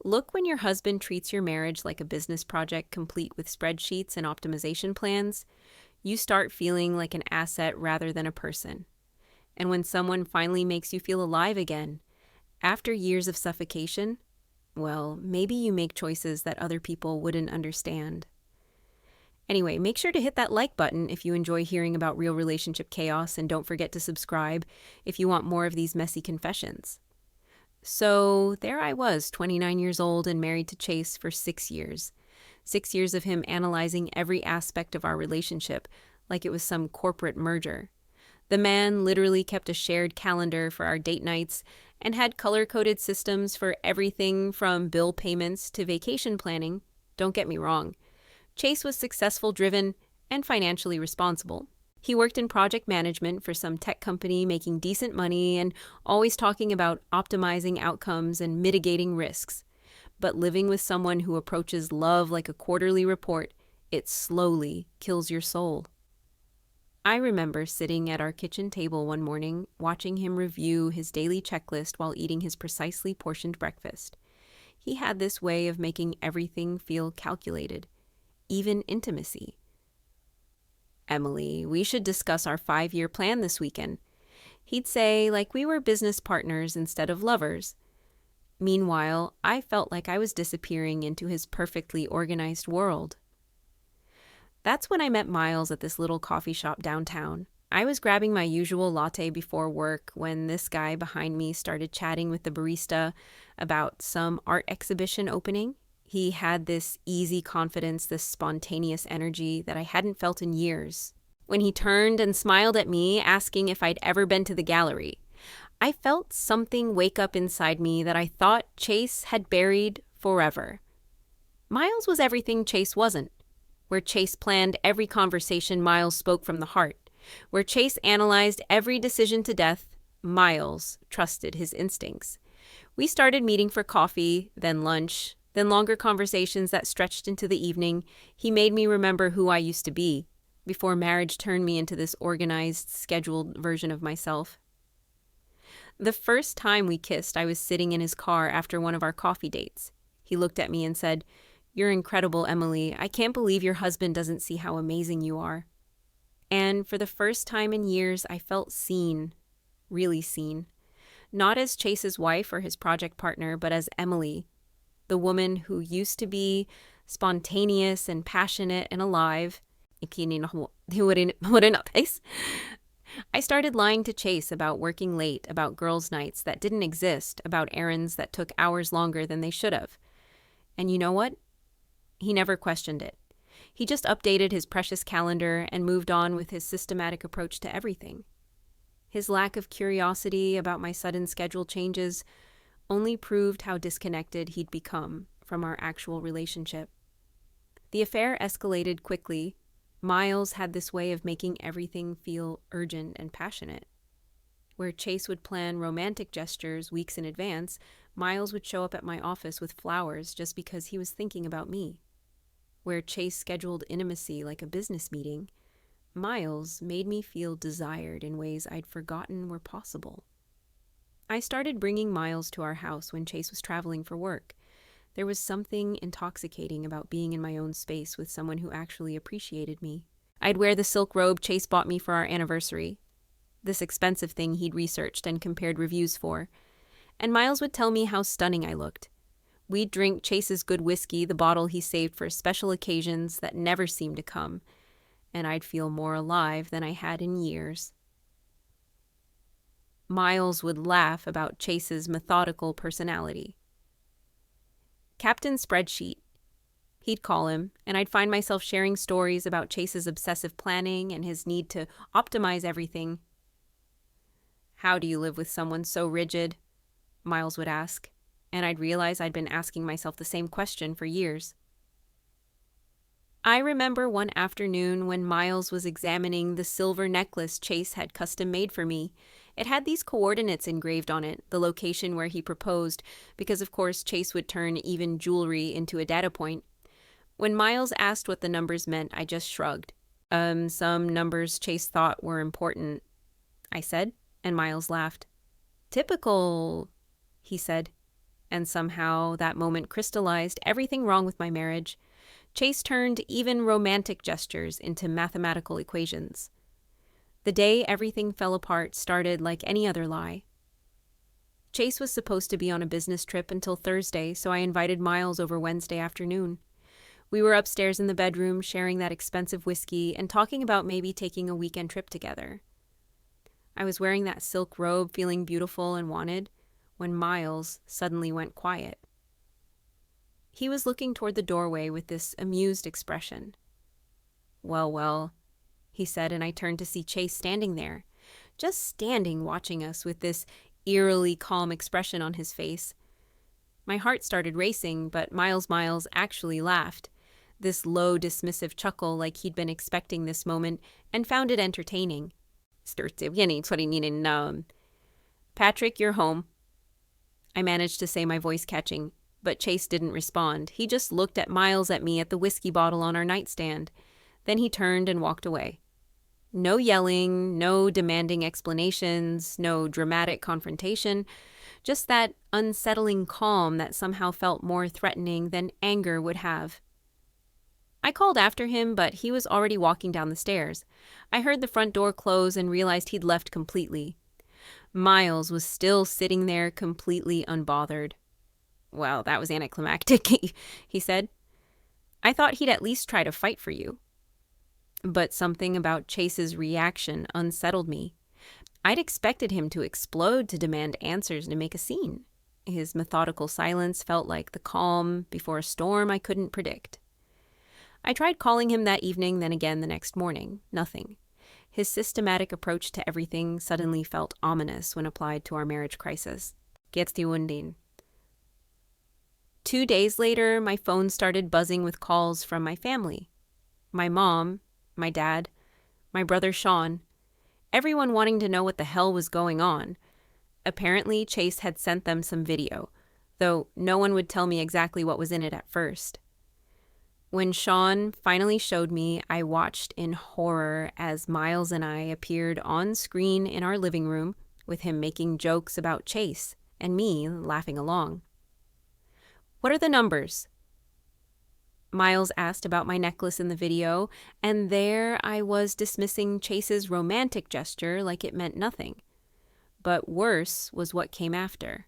Look when your husband treats your marriage like a business project complete with spreadsheets and optimization plans. You start feeling like an asset rather than a person. And when someone finally makes you feel alive again, after years of suffocation, well, maybe you make choices that other people wouldn't understand. Anyway, make sure to hit that like button if you enjoy hearing about real relationship chaos, and don't forget to subscribe if you want more of these messy confessions. So there I was, 29 years old and married to Chase for 6 years. 6 years of him analyzing every aspect of our relationship like it was some corporate merger. The man literally kept a shared calendar for our date nights and had color-coded systems for everything from bill payments to vacation planning. Don't get me wrong. Chase was successful, driven, and financially responsible. He worked in project management for some tech company, making decent money and always talking about optimizing outcomes and mitigating risks. But living with someone who approaches love like a quarterly report, it slowly kills your soul. I remember sitting at our kitchen table one morning, watching him review his daily checklist while eating his precisely portioned breakfast. He had this way of making everything feel calculated, even intimacy. "Emily, we should discuss our 5-year plan this weekend," he'd say, like we were business partners instead of lovers. Meanwhile, I felt like I was disappearing into his perfectly organized world. That's when I met Miles at this little coffee shop downtown. I was grabbing my usual latte before work when this guy behind me started chatting with the barista about some art exhibition opening. He had this easy confidence, this spontaneous energy that I hadn't felt in years. When he turned and smiled at me, asking if I'd ever been to the gallery, I felt something wake up inside me that I thought Chase had buried forever. Miles was everything Chase wasn't. Where Chase planned every conversation, Miles spoke from the heart. Where Chase analyzed every decision to death, Miles trusted his instincts. We started meeting for coffee, then lunch, then longer conversations that stretched into the evening. He made me remember who I used to be, before marriage turned me into this organized, scheduled version of myself. The first time we kissed, I was sitting in his car after one of our coffee dates. He looked at me and said, "You're incredible, Emily. I can't believe your husband doesn't see how amazing you are." And for the first time in years, I felt seen, really seen. Not as Chase's wife or his project partner, but as Emily, the woman who used to be spontaneous and passionate and alive. I started lying to Chase about working late, about girls' nights that didn't exist, about errands that took hours longer than they should have. And you know what? He never questioned it. He just updated his precious calendar and moved on with his systematic approach to everything. His lack of curiosity about my sudden schedule changes only proved how disconnected he'd become from our actual relationship. The affair escalated quickly. Miles had this way of making everything feel urgent and passionate. Where Chase would plan romantic gestures weeks in advance, Miles would show up at my office with flowers just because he was thinking about me. Where Chase scheduled intimacy like a business meeting, Miles made me feel desired in ways I'd forgotten were possible. I started bringing Miles to our house when Chase was traveling for work. There was something intoxicating about being in my own space with someone who actually appreciated me. I'd wear the silk robe Chase bought me for our anniversary, this expensive thing he'd researched and compared reviews for, and Miles would tell me how stunning I looked. We'd drink Chase's good whiskey, the bottle he saved for special occasions that never seemed to come, and I'd feel more alive than I had in years. Miles would laugh about Chase's methodical personality. Captain Spreadsheet, he'd call him, and I'd find myself sharing stories about Chase's obsessive planning and his need to optimize everything. "How do you live with someone so rigid?" Miles would ask, and I'd realize I'd been asking myself the same question for years. I remember one afternoon when Miles was examining the silver necklace Chase had custom made for me. It had these coordinates engraved on it, the location where he proposed, because of course Chase would turn even jewelry into a data point. When Miles asked what the numbers meant, I just shrugged. Some numbers Chase thought were important," I said, and Miles laughed. "Typical," he said, and somehow that moment crystallized everything wrong with my marriage. Chase turned even romantic gestures into mathematical equations. The day everything fell apart started like any other lie. Chase was supposed to be on a business trip until Thursday, so I invited Miles over Wednesday afternoon. We were upstairs in the bedroom sharing that expensive whiskey and talking about maybe taking a weekend trip together. I was wearing that silk robe, feeling beautiful and wanted, when Miles suddenly went quiet. He was looking toward the doorway with this amused expression. Well, he said, and I turned to see Chase standing there, just standing watching us with this eerily calm expression on his face. My heart started racing, but Miles actually laughed, this low, dismissive chuckle like he'd been expecting this moment and found it entertaining. Patrick, you're home. I managed to say, my voice catching, but Chase didn't respond. He just looked at Miles at me at the whiskey bottle on our nightstand. Then he turned and walked away. No yelling, no demanding explanations, no dramatic confrontation, just that unsettling calm that somehow felt more threatening than anger would have. I called after him, but he was already walking down the stairs. I heard the front door close and realized he'd left completely. Miles was still sitting there completely unbothered. Well, that was anticlimactic, he said. I thought he'd at least try to fight for you. But something about Chase's reaction unsettled me. I'd expected him to explode, to demand answers, to make a scene. His methodical silence felt like the calm before a storm I couldn't predict. I tried calling him that evening, then again the next morning. Nothing. His systematic approach to everything suddenly felt ominous when applied to our marriage crisis. 2 days later, my phone started buzzing with calls from my family. My mom, my dad, my brother Sean, everyone wanting to know what the hell was going on. Apparently, Chase had sent them some video, though no one would tell me exactly what was in it at first. When Sean finally showed me, I watched in horror as Miles and I appeared on screen in our living room, with him making jokes about Chase and me laughing along. What are the numbers? Miles asked about my necklace in the video, and there I was dismissing Chase's romantic gesture like it meant nothing. But worse was what came after.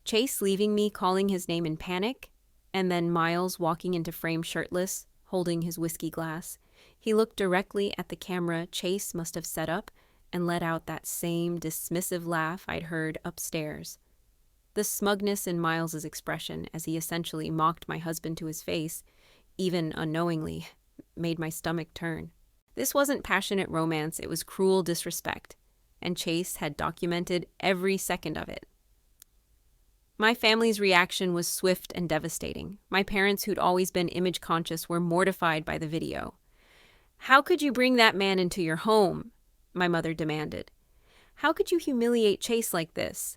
Chase leaving me calling his name in panic, and then Miles walking into frame shirtless, holding his whiskey glass. He looked directly at the camera Chase must have set up and let out that same dismissive laugh I'd heard upstairs. The smugness in Miles's expression as he essentially mocked my husband to his face, even unknowingly, made my stomach turn. This wasn't passionate romance, it was cruel disrespect, and Chase had documented every second of it. My family's reaction was swift and devastating. My parents, who'd always been image conscious, were mortified by the video. "How could you bring that man into your home?" my mother demanded. "How could you humiliate Chase like this?"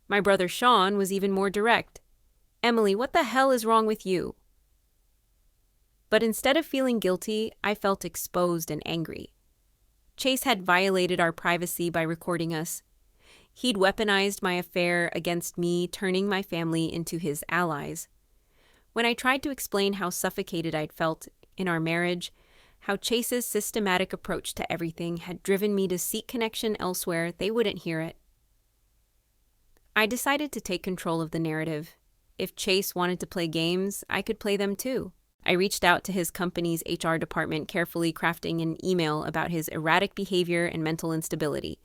My brother Sean was even more direct. "Emily, what the hell is wrong with you?" But instead of feeling guilty, I felt exposed and angry. Chase had violated our privacy by recording us. He'd weaponized my affair against me, turning my family into his allies. When I tried to explain how suffocated I'd felt in our marriage, how Chase's systematic approach to everything had driven me to seek connection elsewhere, they wouldn't hear it. I decided to take control of the narrative. If Chase wanted to play games, I could play them too. I reached out to his company's HR department, carefully crafting an email about his erratic behavior and mental instability.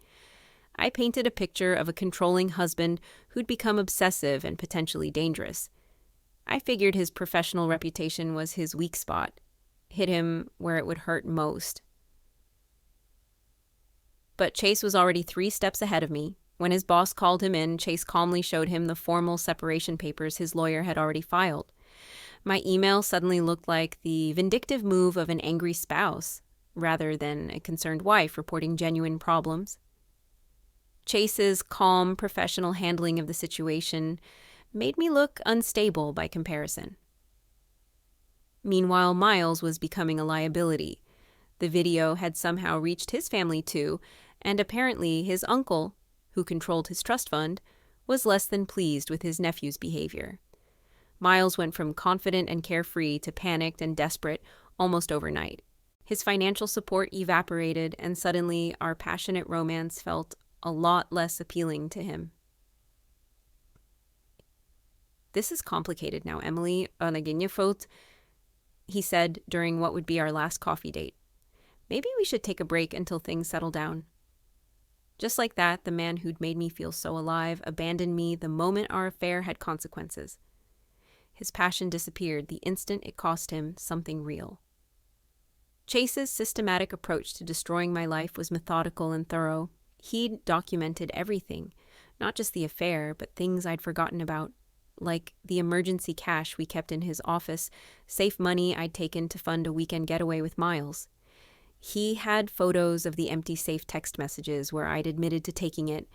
I painted a picture of a controlling husband who'd become obsessive and potentially dangerous. I figured his professional reputation was his weak spot, hit him where it would hurt most. But Chase was already 3 steps ahead of me. When his boss called him in, Chase calmly showed him the formal separation papers his lawyer had already filed. My email suddenly looked like the vindictive move of an angry spouse, rather than a concerned wife reporting genuine problems. Chase's calm, professional handling of the situation made me look unstable by comparison. Meanwhile, Miles was becoming a liability. The video had somehow reached his family too, and apparently his uncle, who controlled his trust fund, was less than pleased with his nephew's behavior. Miles went from confident and carefree to panicked and desperate almost overnight. His financial support evaporated, and suddenly our passionate romance felt a lot less appealing to him. "This is complicated now, Emily. He said during what would be our last coffee date. "Maybe we should take a break until things settle down." Just like that, the man who'd made me feel so alive abandoned me the moment our affair had consequences. His passion disappeared the instant it cost him something real. Chase's systematic approach to destroying my life was methodical and thorough. He'd documented everything, not just the affair, but things I'd forgotten about, like the emergency cash we kept in his office, safe money I'd taken to fund a weekend getaway with Miles. He had photos of the empty safe text messages where I'd admitted to taking it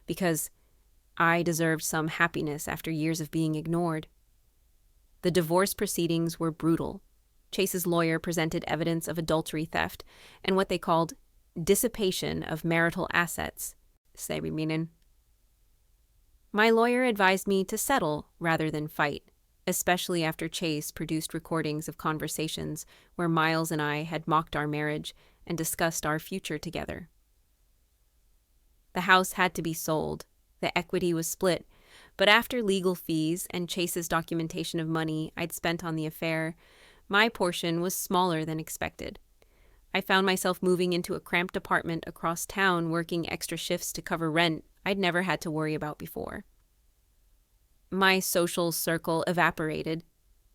because I deserved some happiness after years of being ignored. The divorce proceedings were brutal. Chase's lawyer presented evidence of adultery theft and what they called dissipation of marital assets. My lawyer advised me to settle rather than fight, especially after Chase produced recordings of conversations where Miles and I had mocked our marriage and discussed our future together. The house had to be sold. The equity was split, but after legal fees and Chase's documentation of money I'd spent on the affair, my portion was smaller than expected. I found myself moving into a cramped apartment across town, working extra shifts to cover rent I'd never had to worry about before. My social circle evaporated.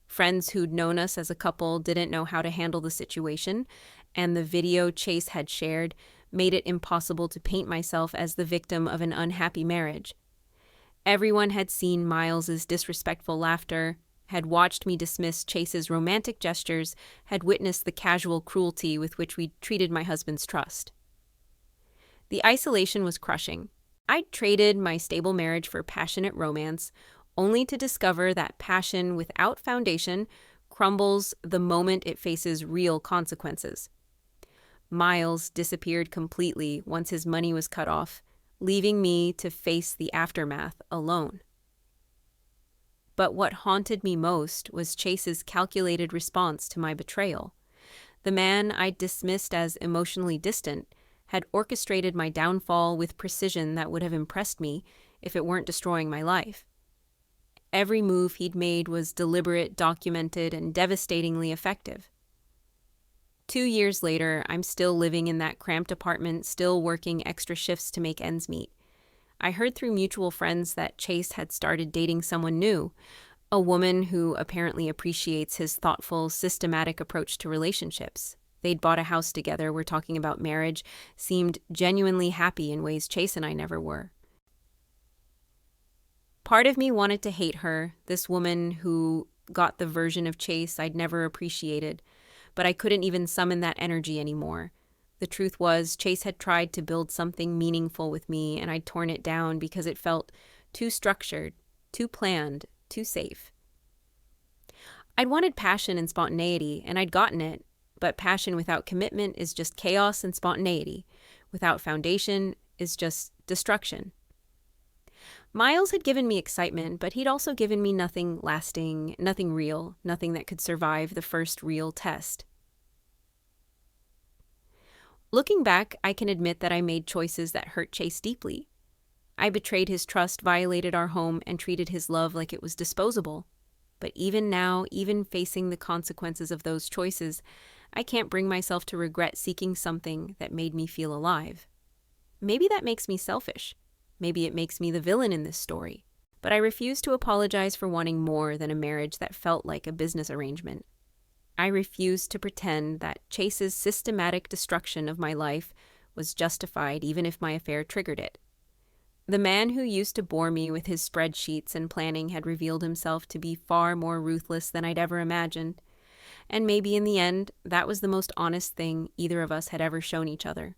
Friends who'd known us as a couple didn't know how to handle the situation, and the video Chase had shared made it impossible to paint myself as the victim of an unhappy marriage. Everyone had seen Miles's disrespectful laughter, had watched me dismiss Chase's romantic gestures, had witnessed the casual cruelty with which we treated my husband's trust. The isolation was crushing. I'd traded my stable marriage for passionate romance, only to discover that passion without foundation crumbles the moment it faces real consequences. Miles disappeared completely once his money was cut off, leaving me to face the aftermath alone. But what haunted me most was Chase's calculated response to my betrayal. The man I'd dismissed as emotionally distant had orchestrated my downfall with precision that would have impressed me if it weren't destroying my life. Every move he'd made was deliberate, documented, and devastatingly effective. 2 years later, I'm still living in that cramped apartment, still working extra shifts to make ends meet. I heard through mutual friends that Chase had started dating someone new, a woman who apparently appreciates his thoughtful, systematic approach to relationships. They'd bought a house together, were talking about marriage, seemed genuinely happy in ways Chase and I never were. Part of me wanted to hate her, this woman who got the version of Chase I'd never appreciated, but I couldn't even summon that energy anymore. The truth was, Chase had tried to build something meaningful with me, and I'd torn it down because it felt too structured, too planned, too safe. I'd wanted passion and spontaneity, and I'd gotten it, but passion without commitment is just chaos and spontaneity. Without foundation is just destruction. Miles had given me excitement, but he'd also given me nothing lasting, nothing real, nothing that could survive the first real test. Looking back, I can admit that I made choices that hurt Chase deeply. I betrayed his trust, violated our home, and treated his love like it was disposable. But even now, even facing the consequences of those choices, I can't bring myself to regret seeking something that made me feel alive. Maybe that makes me selfish. Maybe it makes me the villain in this story. But I refuse to apologize for wanting more than a marriage that felt like a business arrangement. I refuse to pretend that Chase's systematic destruction of my life was justified even if my affair triggered it. The man who used to bore me with his spreadsheets and planning had revealed himself to be far more ruthless than I'd ever imagined. And maybe in the end, that was the most honest thing either of us had ever shown each other.